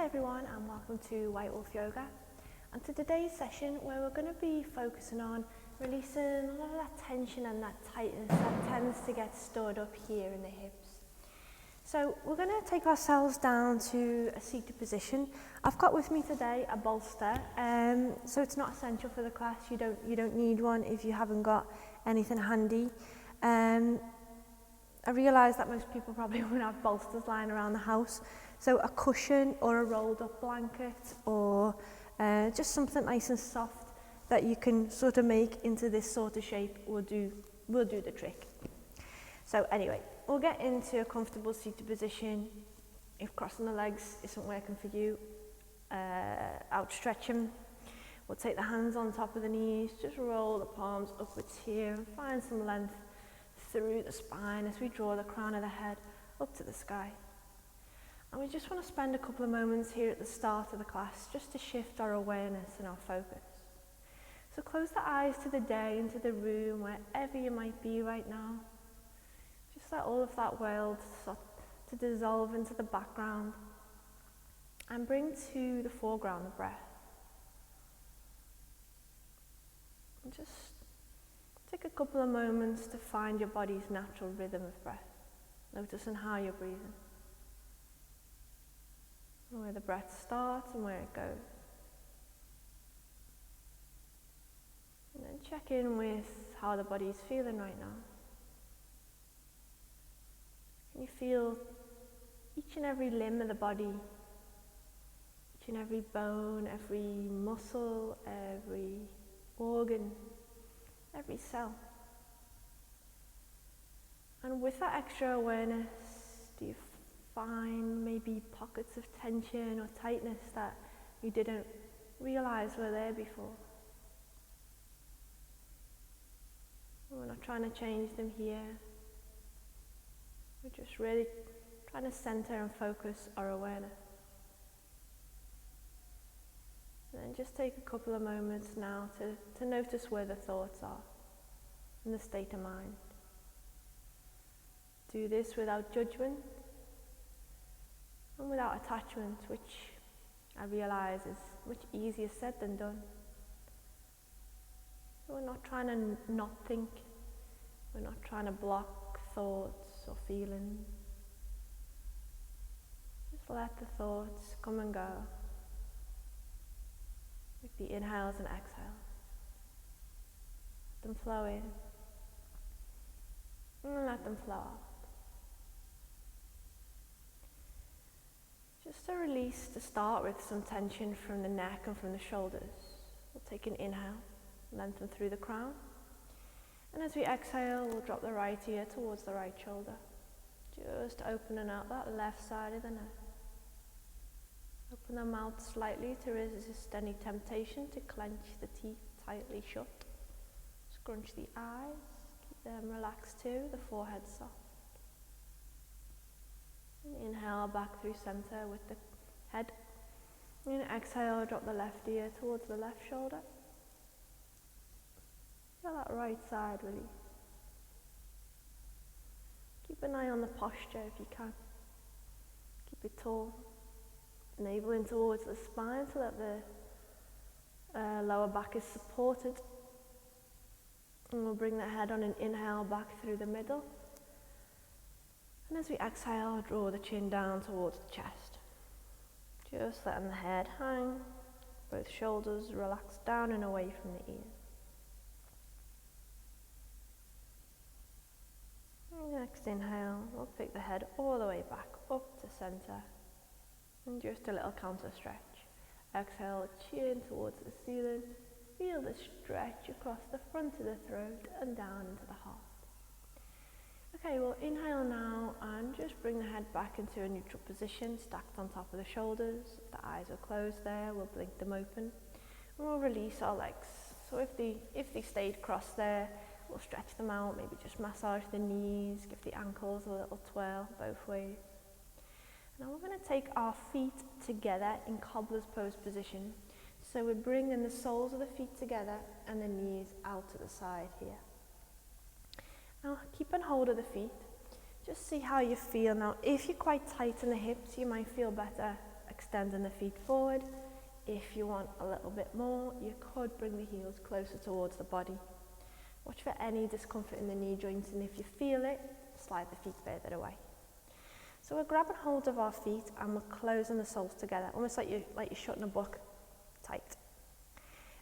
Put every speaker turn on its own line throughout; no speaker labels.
Hi everyone, and welcome to White Wolf Yoga. And to today's session, where we're going to be focusing on releasing a lot of that tension and that tightness that tends to get stored up here in the hips. So we're going to take ourselves down to a seated position. I've got with me today a bolster, so it's not essential for the class. You don't need one if you haven't got anything handy. I realise that most people probably won't have bolsters lying around the house, so a cushion or a rolled up blanket or just something nice and soft that you can sort of make into this sort of shape will do the trick. So anyway, we'll get into a comfortable seated position. If crossing the legs isn't working for you, outstretch them. We'll take the hands on top of the knees, just roll the palms upwards here and find some length through the spine as we draw the crown of the head up to the sky. And we just want to spend a couple of moments here at the start of the class just to shift our awareness and our focus. So close the eyes to the day and to the room, wherever you might be right now. Just let all of that world start to dissolve into the background and bring to the foreground the breath. And just take a couple of moments to find your body's natural rhythm of breath, noticing how you're breathing, and where the breath starts and where it goes. And then check in with how the body is feeling right now. Can you feel each and every limb of the body, each and every bone, every muscle, every organ, every cell? And with that extra awareness, do you find maybe pockets of tension or tightness that you didn't realize were there before? We're not trying to change them here. We're just really trying to center and focus our awareness. And then just take a couple of moments now to notice where the thoughts are and the state of mind. Do this without judgment and without attachment, which I realize is much easier said than done. We're not trying to not think. We're not trying to block thoughts or feelings. Just let the thoughts come and go with the inhales and exhales. Let them flow in and let them flow out. Just a release to start with some tension from the neck and from the shoulders. We'll take an inhale, lengthen through the crown. And as we exhale, we'll drop the right ear towards the right shoulder. Just opening out that left side of the neck. Open the mouth slightly to resist any temptation to clench the teeth tightly shut. Scrunch the eyes, keep them relaxed too, the forehead soft. And inhale back through center with the head. And exhale, drop the left ear towards the left shoulder. Feel that right side release. Keep an eye on the posture if you can. Keep it tall. Navel in towards the spine so that the lower back is supported. And we'll bring the head on an inhale back through the middle. And as we exhale, draw the chin down towards the chest. Just letting the head hang, both shoulders relax down and away from the ears. Next inhale, we'll pick the head all the way back up to center. And just a little counter stretch. Exhale, chin towards the ceiling. Feel the stretch across the front of the throat and down into the heart. Okay, we'll inhale now and just bring the head back into a neutral position, stacked on top of the shoulders. If the eyes are closed there, we'll blink them open. And we'll release our legs. So if they stayed crossed there, we'll stretch them out, maybe just massage the knees, give the ankles a little twirl both ways. Now we're going to take our feet together in cobbler's pose position. So we're bringing the soles of the feet together and the knees out to the side here. Now keep on hold of the feet. Just see how you feel. Now if you're quite tight in the hips, you might feel better extending the feet forward. If you want a little bit more, you could bring the heels closer towards the body. Watch for any discomfort in the knee joints, and if you feel it, slide the feet further away. So we're grabbing hold of our feet and we're closing the soles together, almost like you're shutting a book tight.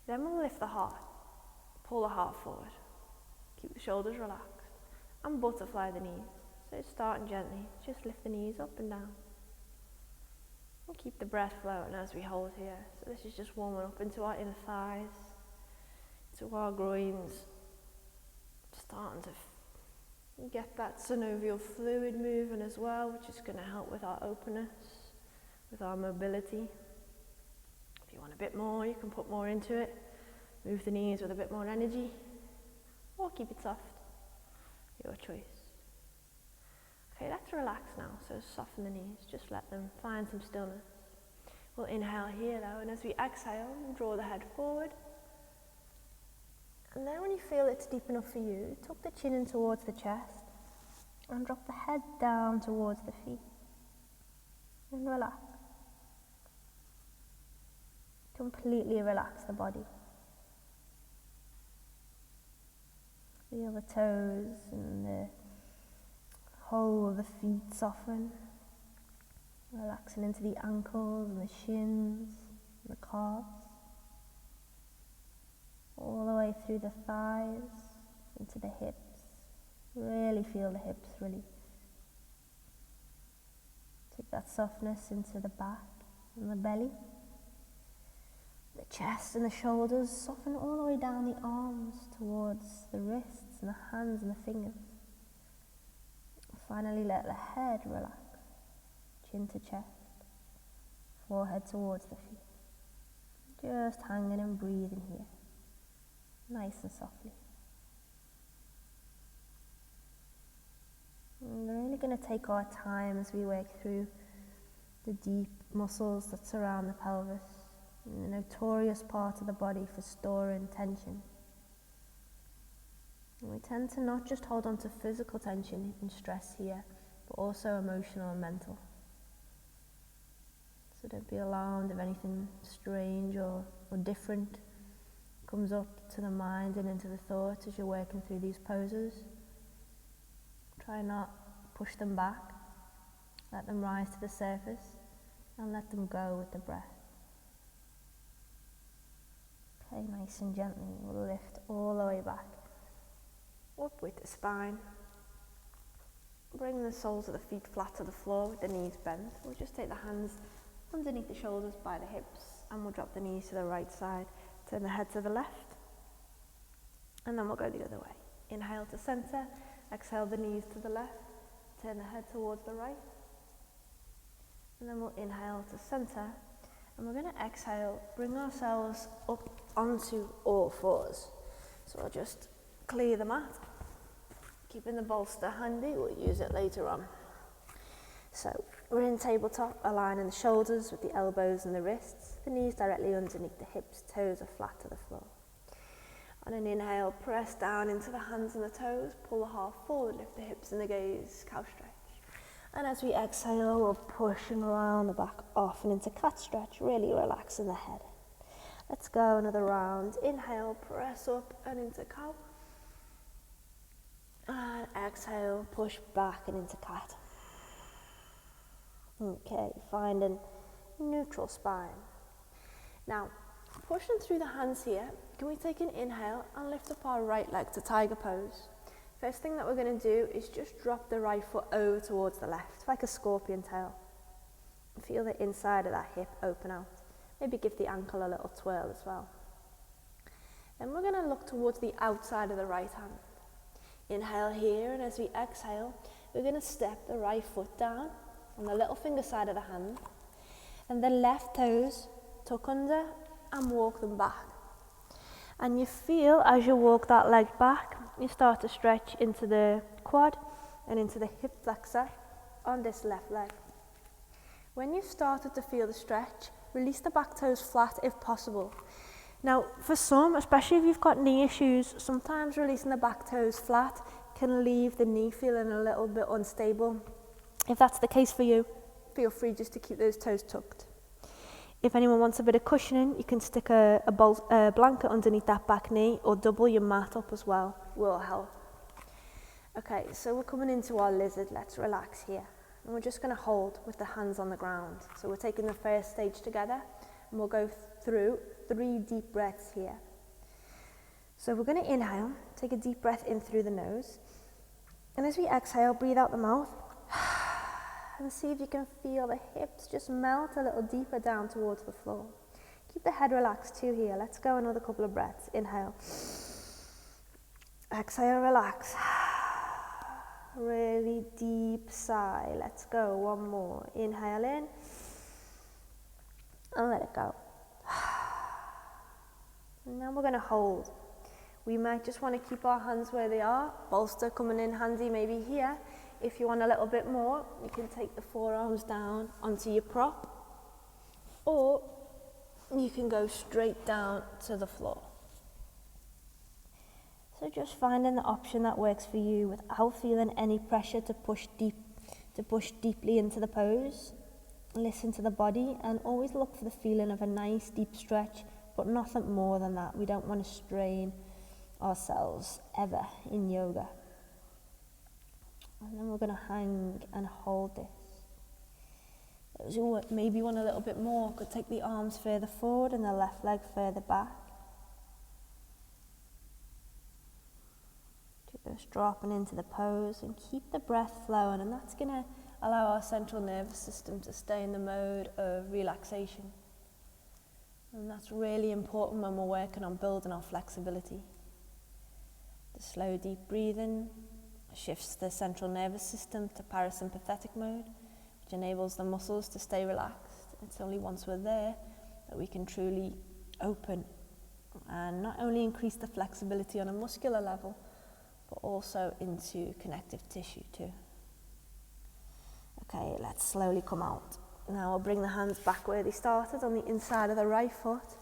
Then we'll lift the heart, pull the heart forward, keep the shoulders relaxed, and butterfly the knees. So starting gently, just lift the knees up and down. And keep the breath flowing as we hold here. So this is just warming up into our inner thighs, to our groins, starting to get that synovial fluid moving as well, which is going to help with our openness, with our mobility. If you want a bit more, you can put more into it. Move the knees with a bit more energy, or keep it soft. Your choice. Okay, let's relax now. So soften the knees, just let them find some stillness. We'll inhale here though, and as we exhale, draw the head forward. And then when you feel it's deep enough for you, tuck the chin in towards the chest and drop the head down towards the feet. And relax. Completely relax the body. Feel the toes and the whole of the feet soften. Relaxing into the ankles and the shins and the calves. All the way through the thighs, into the hips. Really feel the hips release. Take that softness into the back and the belly. The chest and the shoulders, soften all the way down the arms towards the wrists and the hands and the fingers. Finally let the head relax. Chin to chest, forehead towards the feet. Just hanging and breathing here. Nice and softly. And we're really going to take our time as we work through the deep muscles that surround the pelvis, and the notorious part of the body for storing tension. And we tend to not just hold on to physical tension and stress here, but also emotional and mental. So don't be alarmed if anything strange or different comes up to the mind and into the thoughts as you're working through these poses. Try not push them back, let them rise to the surface and let them go with the breath. Okay, nice and gently, we'll lift all the way back, up with the spine. Bring the soles of the feet flat to the floor with the knees bent. We'll just take the hands underneath the shoulders by the hips and we'll drop the knees to the right side. Turn the head to the left, and then we'll go the other way. Inhale to center, exhale the knees to the left, turn the head towards the right, and then we'll inhale to center, and we're going to exhale, bring ourselves up onto all fours. So I'll just clear the mat, keeping the bolster handy, we'll use it later on. So we're in tabletop, aligning the shoulders with the elbows and the wrists, the knees directly underneath the hips, toes are flat to the floor. On an inhale, press down into the hands and the toes, pull the heart forward, lift the hips and the gaze, cow stretch. And as we exhale, we're pushing around the back off and into cat stretch, really relaxing the head. Let's go another round. Inhale, press up and into cow. And exhale, push back and into cat. Okay, finding neutral spine. Now, pushing through the hands here, can we take an inhale and lift up our right leg to tiger pose? First thing that we're going to do is just drop the right foot over towards the left, like a scorpion tail. Feel the inside of that hip open out. Maybe give the ankle a little twirl as well. Then we're going to look towards the outside of the right hand. Inhale here, and as we exhale, we're going to step the right foot down on the little finger side of the hand, and the left toes tuck under and walk them back. And you feel as you walk that leg back, you start to stretch into the quad and into the hip flexor on this left leg. When you've started to feel the stretch, release the back toes flat if possible. Now, for some, especially if you've got knee issues, sometimes releasing the back toes flat can leave the knee feeling a little bit unstable. If that's the case for you, feel free just to keep those toes tucked. If anyone wants a bit of cushioning, you can stick a blanket underneath that back knee or double your mat up as well, will help. Okay, so we're coming into our lizard. Let's relax here. And we're just going to hold with the hands on the ground. So we're taking the first stage together and we'll go through 3 deep breaths here. So we're going to inhale, take a deep breath in through the nose. And as we exhale, breathe out the mouth. And see if you can feel the hips just melt a little deeper down towards the floor. Keep the head relaxed too here. Let's go another couple of breaths. Inhale. Exhale, relax. Really deep sigh. Let's go. One more. Inhale in. And let it go. And now we're going to hold. We might just want to keep our hands where they are. Bolster coming in handy maybe here. If you want a little bit more, you can take the forearms down onto your prop, or you can go straight down to the floor. So just finding the option that works for you without feeling any pressure to push deeply into the pose. Listen to the body and always look for the feeling of a nice deep stretch, but nothing more than that. We don't want to strain ourselves ever in yoga. And then we're going to hang and hold this. Those who maybe want a little bit more could take the arms further forward and the left leg further back. Just dropping into the pose and keep the breath flowing, and that's going to allow our central nervous system to stay in the mode of relaxation. And that's really important when we're working on building our flexibility. The slow deep breathing shifts the central nervous system to parasympathetic mode, which enables the muscles to stay relaxed. It's only once we're there that we can truly open and not only increase the flexibility on a muscular level, but also into connective tissue too. Okay, let's slowly come out. Now I'll bring the hands back where they started on the inside of the right foot.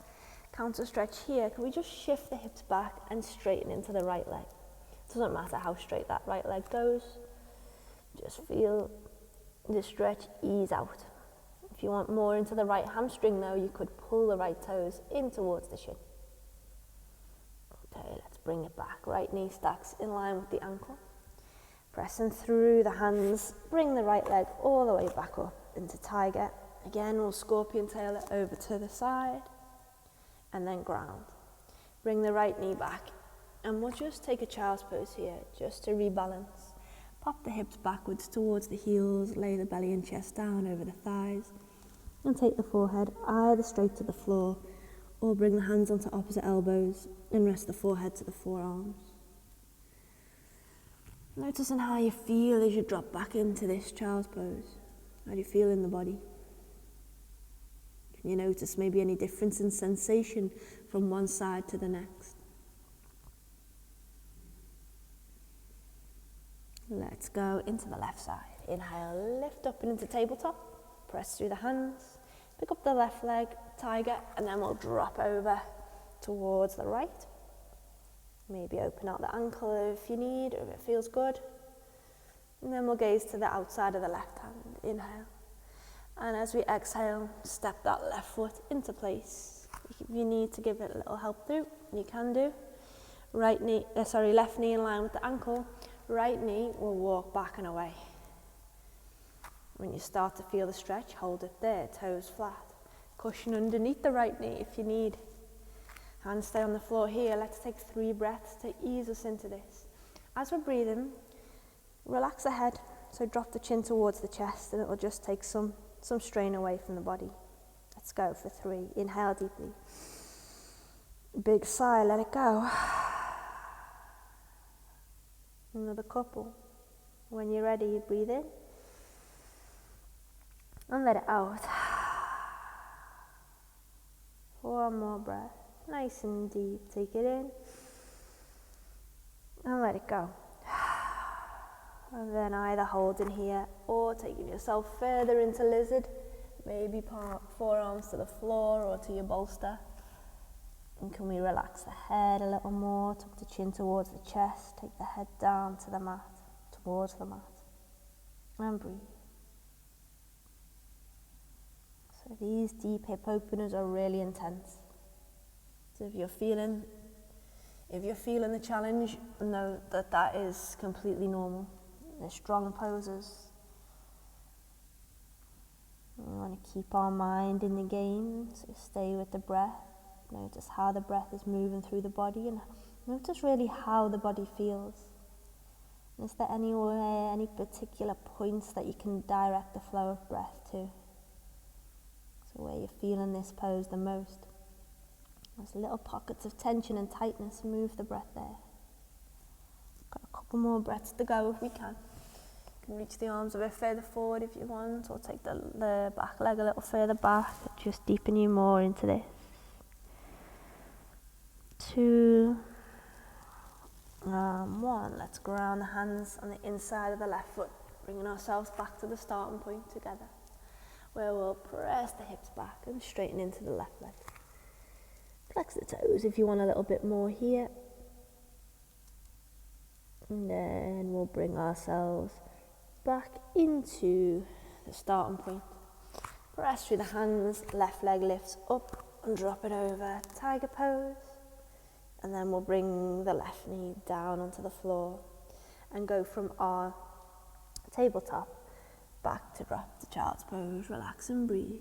Counter stretch here. Can we just shift the hips back and straighten into the right leg? Doesn't matter how straight that right leg goes. Just feel the stretch ease out. If you want more into the right hamstring though, you could pull the right toes in towards the shin. Okay, let's bring it back. Right knee stacks in line with the ankle. Pressing through the hands, bring the right leg all the way back up into tiger. Again, we'll scorpion tail it over to the side and then ground. Bring the right knee back. And we'll just take a child's pose here, just to rebalance. Pop the hips backwards towards the heels, lay the belly and chest down over the thighs, and take the forehead either straight to the floor, or bring the hands onto opposite elbows and rest the forehead to the forearms. Noticing how you feel as you drop back into this child's pose. How do you feel in the body? Can you notice maybe any difference in sensation from one side to the next? Let's go into the left side. Inhale, lift up and into tabletop. Press through the hands. Pick up the left leg, tiger, and then we'll drop over towards the right. Maybe open out the ankle if you need, or if it feels good. And then we'll gaze to the outside of the left hand. Inhale. And as we exhale, step that left foot into place. If you need to give it a little help through, you can do. Left knee in line with the ankle. Right knee will walk back and away. When you start to feel the stretch, hold it there, toes flat. Cushion underneath the right knee if you need. Hands stay on the floor here. Let's take 3 breaths to ease us into this. As we're breathing, relax the head. So drop the chin towards the chest and it will just take some strain away from the body. Let's go for 3. Inhale deeply. Big sigh, let it go. Another couple. When you're ready, you breathe in and let it out. 1 more breath. Nice and deep. Take it in and let it go. And then either holding here or taking yourself further into lizard. Maybe forearms to the floor or to your bolster. And can we relax the head a little more, tuck the chin towards the chest, take the head down to the mat, towards the mat, and breathe. So these deep hip openers are really intense. So if you're feeling the challenge, know that that is completely normal. They're strong poses. We want to keep our mind in the game, so stay with the breath. Notice how the breath is moving through the body, and notice really how the body feels. Is there anywhere, any particular points that you can direct the flow of breath to? So where you're feeling this pose the most. There's little pockets of tension and tightness, move the breath there. Got a couple more breaths to go if we can. You can reach the arms a bit further forward if you want, or take the back leg a little further back, just deepen you more into this. 2, 1, let's ground the hands on the inside of the left foot, bringing ourselves back to the starting point together, where we'll press the hips back and straighten into the left leg. Flex the toes if you want a little bit more here. And then we'll bring ourselves back into the starting point. Press through the hands, left leg lifts up and drop it over, tiger pose. And then we'll bring the left knee down onto the floor and go from our tabletop back to drop to child's pose. Relax and breathe.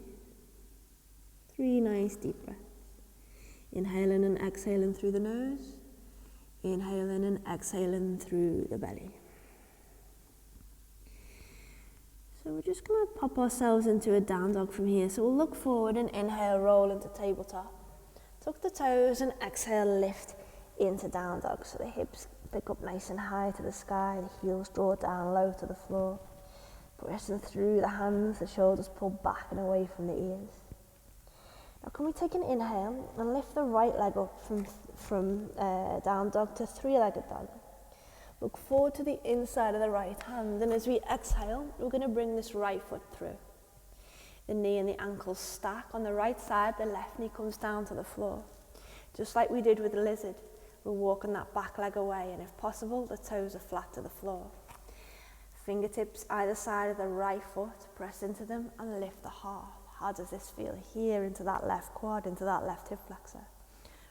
3 nice deep breaths. Inhaling and exhaling through the nose. Inhaling and exhaling through the belly. So we're just going to pop ourselves into a down dog from here. So we'll look forward and inhale, roll into tabletop. Tuck the toes and exhale, lift into down dog. So the hips pick up nice and high to the sky, the heels draw down low to the floor. Pressing through the hands, the shoulders pull back and away from the ears. Now can we take an inhale and lift the right leg up from down dog to 3-legged dog. Look forward to the inside of the right hand, and as we exhale, we're going to bring this right foot through. The knee and the ankles stack on the right side, the left knee comes down to the floor. Just like we did with the lizard, we're walking that back leg away, and if possible, the toes are flat to the floor. Fingertips either side of the right foot, press into them and lift the heart. How does this feel here into that left quad, into that left hip flexor?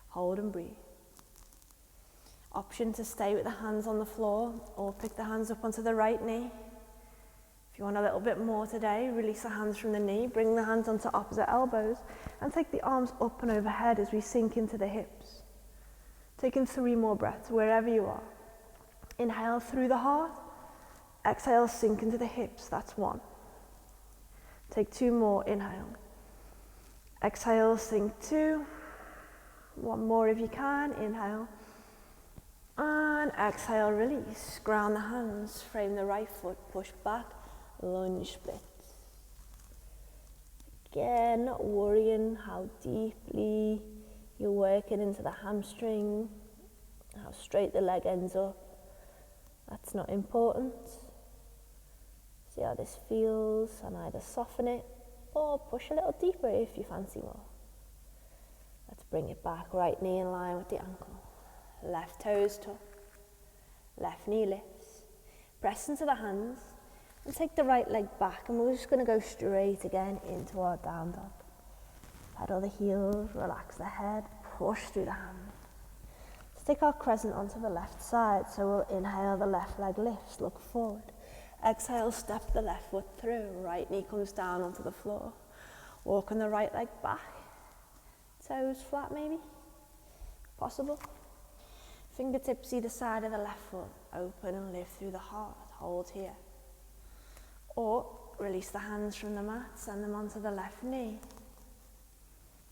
Hold and breathe. Option to stay with the hands on the floor or pick the hands up onto the right knee. If you want a little bit more today, release the hands from the knee, bring the hands onto opposite elbows and take the arms up and overhead as we sink into the hips. Taking 3 more breaths wherever you are. Inhale through the heart, exhale, sink into the hips, that's 1. Take 2 more, inhale. Exhale, sink 2. 1 more if you can, inhale. And exhale, release. Ground the hands, frame the right foot, push back, lunge split. Again, not worrying how deeply you're working into the hamstring, how straight the leg ends up. That's not important. See how this feels and either soften it or push a little deeper if you fancy more. Let's bring it back, right knee in line with the ankle. Left toes tuck, left knee lifts. Press into the hands and take the right leg back, and we're just going to go straight again into our down dog. Pedal the heels, relax the head, push through the hands. Let's take our crescent onto the left side, so we'll inhale, the left leg lifts, look forward. Exhale, step the left foot through, right knee comes down onto the floor. Walking the right leg back, toes flat maybe, possible. Fingertips either side of the left foot, open and lift through the heart, hold here. Or release the hands from the mat, send them onto the left knee.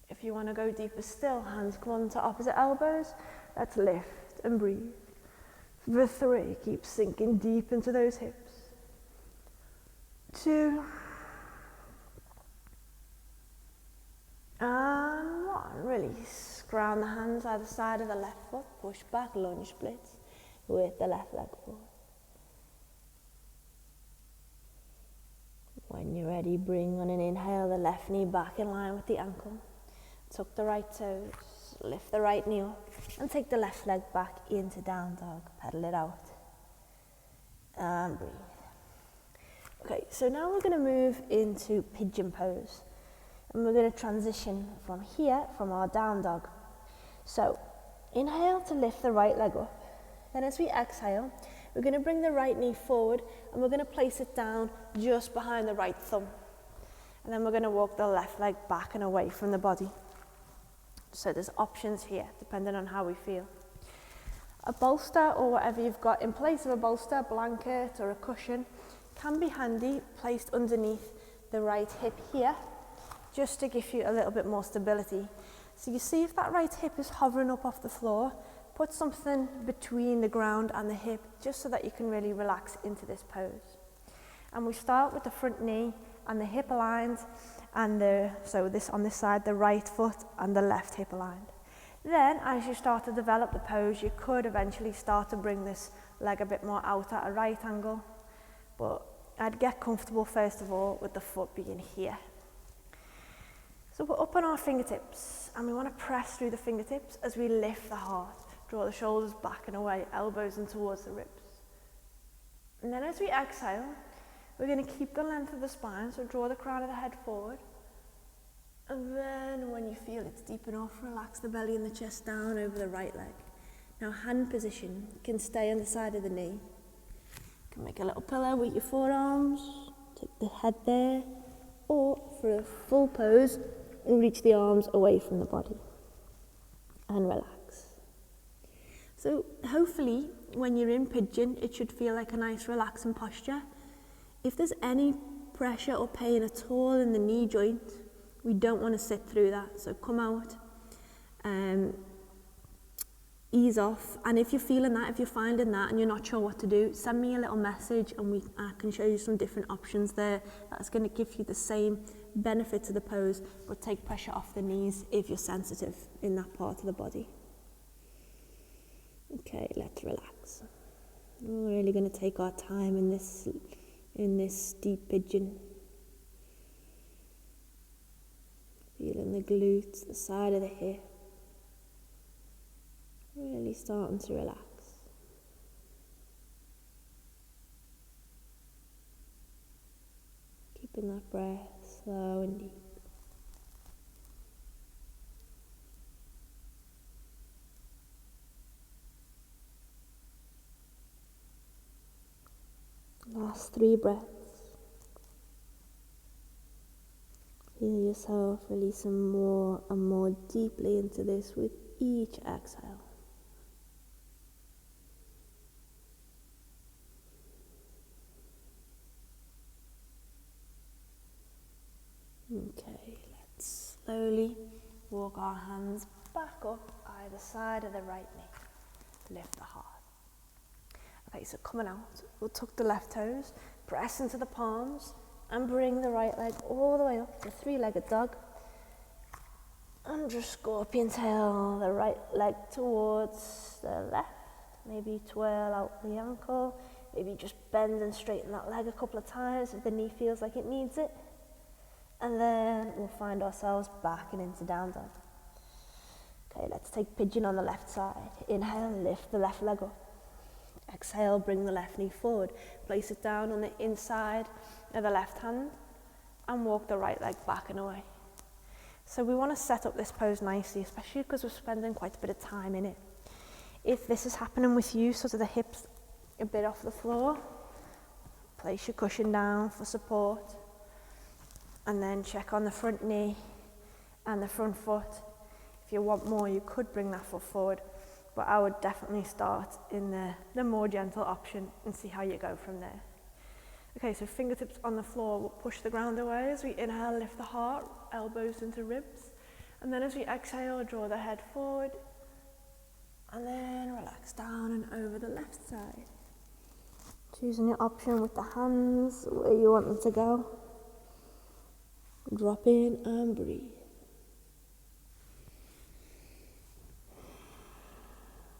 If you want to go deeper still, hands come onto opposite elbows, let's lift and breathe. For 3, keep sinking deep into those hips. 2, and 1, release. Ground the hands either side of the left foot, push back, lunge splits with the left leg forward. When you're ready, bring on an inhale the left knee back in line with the ankle. Tuck the right toes, lift the right knee up, and take the left leg back into down dog. Pedal it out. And breathe. Okay, so now we're going to move into pigeon pose. And we're going to transition from here, from our down dog. So inhale to lift the right leg up. Then as we exhale, we're going to bring the right knee forward and we're going to place it down just behind the right thumb. And then we're going to walk the left leg back and away from the body. So there's options here, depending on how we feel. A bolster or whatever you've got in place of a bolster, blanket or a cushion, can be handy, placed underneath the right hip here, just to give you a little bit more stability. So you see if that right hip is hovering up off the floor, put something between the ground and the hip, just so that you can really relax into this pose. And we start with the front knee and the hip aligned, and so this on this side, the right foot and the left hip aligned. Then as you start to develop the pose, you could eventually start to bring this leg a bit more out at a right angle, but I'd get comfortable first of all with the foot being here. So we're up on our fingertips and we want to press through the fingertips as we lift the heart. Draw the shoulders back and away, elbows in towards the ribs. And then as we exhale, we're going to keep the length of the spine, so draw the crown of the head forward. And then when you feel it's deep enough, relax the belly and the chest down over the right leg. Now hand position, you can stay on the side of the knee. You can make a little pillow with your forearms, take the head there, or for a full pose, reach the arms away from the body and relax. So hopefully when you're in pigeon, it should feel like a nice relaxing posture. If there's any pressure or pain at all in the knee joint, we don't want to sit through that. So come out, ease off. And if you're feeling that, if you're finding that and you're not sure what to do, send me a little message and I can show you some different options there. That's going to give you the same benefit to the pose, but take pressure off the knees if you're sensitive in that part of the body. Okay, let's relax. We're really going to take our time in this deep pigeon. Feeling the glutes, the side of the hip. Really starting to relax. Keeping that breath slow and deep. Last 3 breaths. Feel yourself releasing more and more deeply into this with each exhale. Okay, let's slowly walk our hands back up either side of the right knee. Lift the heart. Okay, so coming out, we'll tuck the left toes, press into the palms, and bring the right leg all the way up to 3-legged dog. And just scorpion tail the right leg towards the left. Maybe twirl out the ankle. Maybe just bend and straighten that leg a couple of times if the knee feels like it needs it. And then we'll find ourselves back and into down dog. Okay, let's take pigeon on the left side. Inhale, lift the left leg up. Exhale, bring the left knee forward. Place it down on the inside of the left hand and walk the right leg back and away. So we want to set up this pose nicely, especially because we're spending quite a bit of time in it. If this is happening with you, sort of the hips a bit off the floor, place your cushion down for support, and then check on the front knee and the front foot. If you want more, you could bring that foot forward, but I would definitely start in the more gentle option and see how you go from there. Okay, so fingertips on the floor, we'll push the ground away as we inhale, lift the heart, elbows into ribs. And then as we exhale, draw the head forward. And then relax down and over the left side. Choosing your option with the hands, where you want them to go. Drop in and breathe.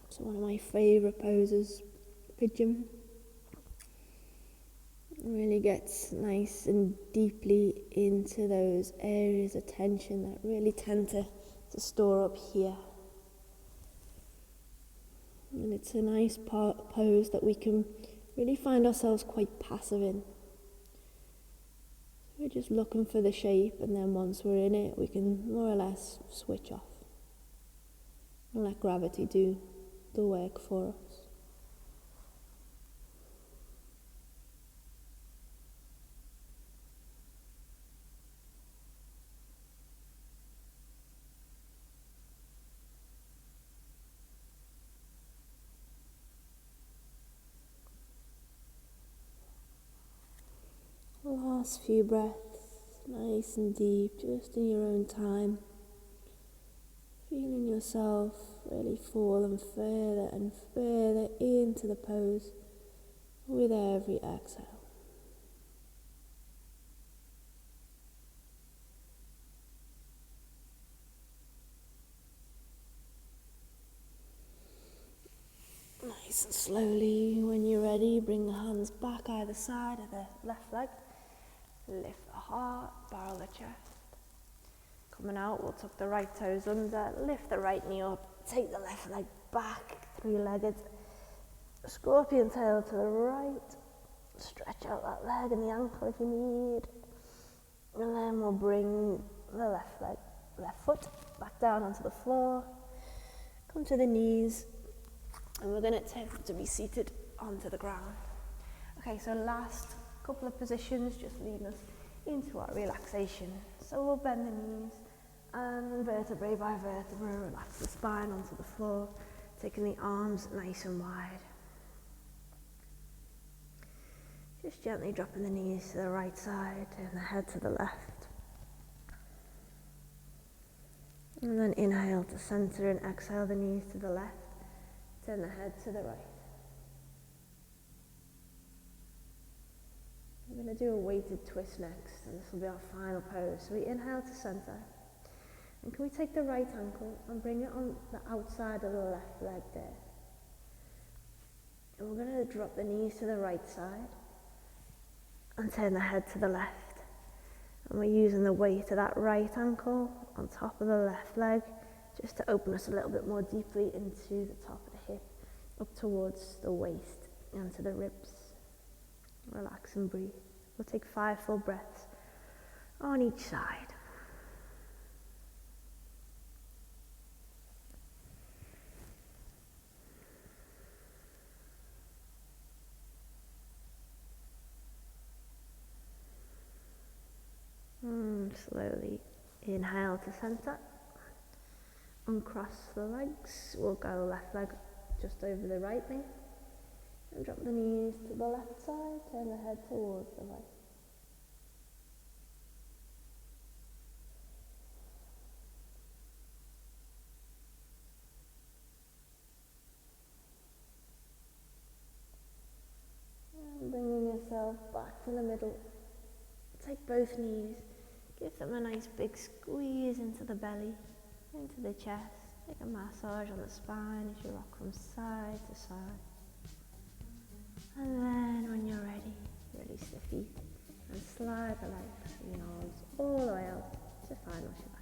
It's one of my favourite poses, pigeon. Really gets nice and deeply into those areas of tension that really tend to store up here. And it's a nice pose that we can really find ourselves quite passive in. We're just looking for the shape, and then once we're in it, we can more or less switch off and let gravity do the work for us. Last few breaths, nice and deep, just in your own time. Feeling yourself really falling further and further into the pose with every exhale. Nice and slowly, when you're ready, bring the hands back either side of the left leg. Lift the heart, barrel the chest. Coming out, we'll tuck the right toes under, lift the right knee up, take the left leg back, three-legged. Scorpion tail to the right. Stretch out that leg and the ankle if you need. And then we'll bring the left foot back down onto the floor. Come to the knees. And we're going to attempt to be seated onto the ground. Okay, so last couple of positions just leading us into our relaxation. So we'll bend the knees and vertebrae by vertebra, relax the spine onto the floor, taking the arms nice and wide. Just gently dropping the knees to the right side and the head to the left. And then inhale to center and exhale the knees to the left. Turn the head to the right. We're going to do a weighted twist next, and this will be our final pose. So we inhale to center. And can we take the right ankle and bring it on the outside of the left leg there. And we're going to drop the knees to the right side and turn the head to the left. And we're using the weight of that right ankle on top of the left leg just to open us a little bit more deeply into the top of the hip, up towards the waist and to the ribs. Relax and breathe. We'll take 5 full breaths on each side. Slowly inhale to center. Uncross the legs. We'll go left leg just over the right knee. And drop the knees to the left side. Turn the head towards the right. And bringing yourself back to the middle. Take both knees. Give them a nice big squeeze into the belly, into the chest. Take a massage on the spine as you rock from side to side. And then when you're ready, release the feet and slide the legs and the arms all the way up to final shift.